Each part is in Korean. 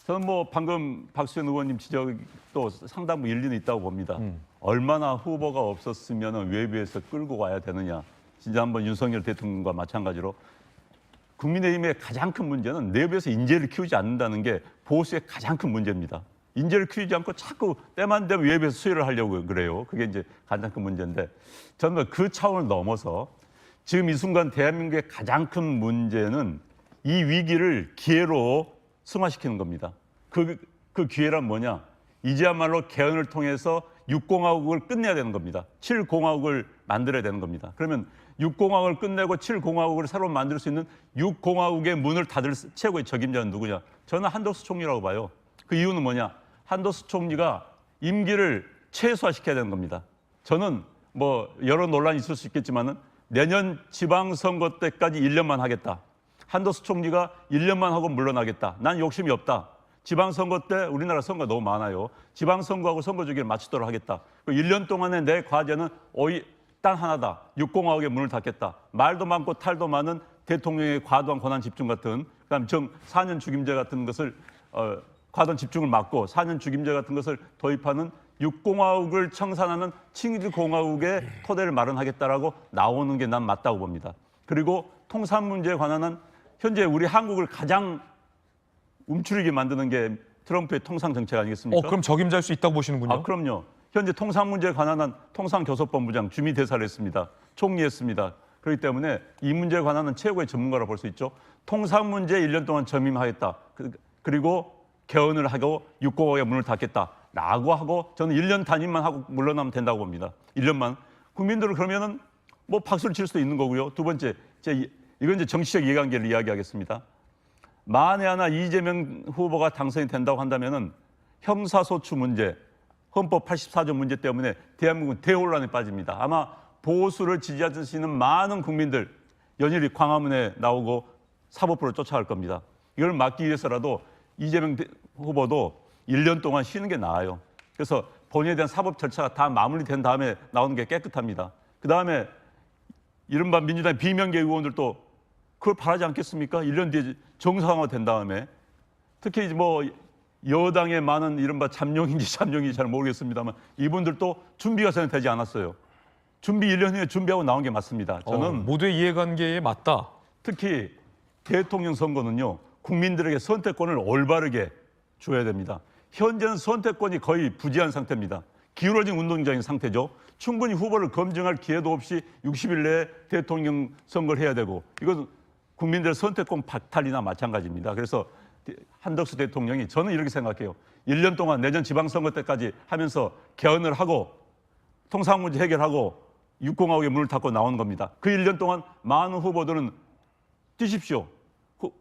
저는 뭐 방금 박수현 의원님 지적도 상당 일리는 있다고 봅니다. 얼마나 후보가 없었으면 외부에서 끌고 와야 되느냐. 진짜 한번 윤석열 대통령과 마찬가지로 국민의힘의 가장 큰 문제는 내부에서 인재를 키우지 않는다는 게 보수의 가장 큰 문제입니다. 인재를 키우지 않고 자꾸 때만 되면 외부에서 수혜를 하려고 그래요. 그게 이제 가장 큰 문제인데 저는 그 차원을 넘어서 지금 이 순간 대한민국의 가장 큰 문제는 이 위기를 기회로 승화시키는 겁니다. 그 기회란 뭐냐? 이제야말로 개헌을 통해서 6공화국을 끝내야 되는 겁니다. 7공화국을 만들어야 되는 겁니다. 그러면 6공화국을 끝내고 7공화국을 새로 만들 수 있는 6공화국의 문을 닫을 최고의 적임자는 누구냐? 저는 한덕수 총리라고 봐요. 그 이유는 뭐냐? 한덕수 총리가 임기를 최소화시켜야 되는 겁니다. 저는 뭐 여러 논란이 있을 수 있겠지만은 내년 지방선거 때까지 1년만 하겠다. 한덕수 총리가 1년만 하고 물러나겠다. 난 욕심이 없다. 지방선거 때 우리나라 선거가 너무 많아요. 지방선거하고 선거 주기를 맞추도록 하겠다. 1년 동안의 내 과제는 단 하나다. 6공화국의 문을 닫겠다. 말도 많고 탈도 많은 대통령의 과도한 권한 집중 같은, 그다음 4년 죽임제 같은 것을 과도한 집중을 막고 4년 죽임제 같은 것을 도입하는 6공화국을 청산하는 7공화국의 토대를 마련하겠다라고 나오는 게 난 맞다고 봅니다. 그리고 통상 문제에 관한 현재 우리 한국을 가장 움츠리게 만드는 게 트럼프의 통상 정책 아니겠습니까? 그럼 적임자일 수 있다고 보시는군요. 그럼요. 현재 통상 문제에 관한 통상교섭본부장 주미 대사를 했습니다. 총리했습니다. 그렇기 때문에 이 문제에 관한 최고의 전문가로 볼 수 있죠. 통상 문제에 1년 동안 점임하겠다. 그리고 개헌을 하고 6공화국의 문을 닫겠다라고 하고 저는 1년 단위만 하고 물러나면 된다고 봅니다. 1년만. 국민들은 그러면은 뭐 박수를 칠 수도 있는 거고요. 두 번째, 이건 이제 정치적 이해관계를 이야기하겠습니다. 만에 하나 이재명 후보가 당선이 된다고 한다면은 형사소추 문제, 헌법 84조 문제 때문에 대한민국은 대혼란에 빠집니다. 아마 보수를 지지하시는 많은 국민들 연일이 광화문에 나오고 사법부로 쫓아갈 겁니다. 이걸 막기 위해서라도 이재명 후보도 1년 동안 쉬는 게 나아요. 그래서 본인에 대한 사법 절차가 다 마무리된 다음에 나오는 게 깨끗합니다. 그다음에 이른바 민주당 비명계 의원들도 그걸 바라지 않겠습니까? 1년 뒤에 정상화가 된 다음에 특히 뭐 여당의 많은 이른바 잠룡인지 잘 모르겠습니다만 이분들도 준비가 전혀 되지 않았어요. 준비 1년 후에 준비하고 나온 게 맞습니다. 저는 모두의 이해관계에 맞다. 특히 대통령 선거는요. 국민들에게 선택권을 올바르게 줘야 됩니다. 현재는 선택권이 거의 부재한 상태입니다. 기울어진 운동장인 상태죠. 충분히 후보를 검증할 기회도 없이 60일 내에 대통령 선거를 해야 되고 이건 국민들의 선택권 박탈이나 마찬가지입니다. 그래서 한덕수 대통령이 저는 이렇게 생각해요. 1년 동안 내년 지방선거 때까지 하면서 개헌을 하고 통상 문제 해결하고 6공화국의 문을 닫고 나오는 겁니다. 그 1년 동안 많은 후보들은 뛰십시오.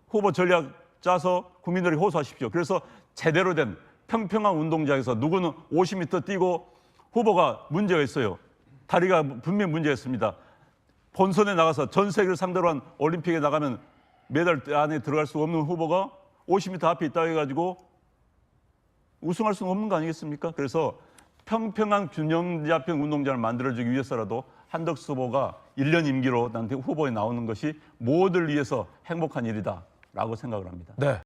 후보 전략 짜서 국민들에게 호소하십시오. 그래서 제대로 된 평평한 운동장에서 누구는 50m 뛰고 후보가 문제가 있어요. 다리가 분명히 문제였습니다. 본선에 나가서 전 세계를 상대로 한 올림픽에 나가면 메달 안에 들어갈 수 없는 후보가 50m 앞에 있다 해가지고 우승할 수는 없는 거 아니겠습니까? 그래서 평평한 균형 잡힌 운동장을 만들어주기 위해서라도 한덕수 후보가 1년 임기로 후보에 나오는 것이 모두를 위해서 행복한 일이다라고 생각을 합니다. 네.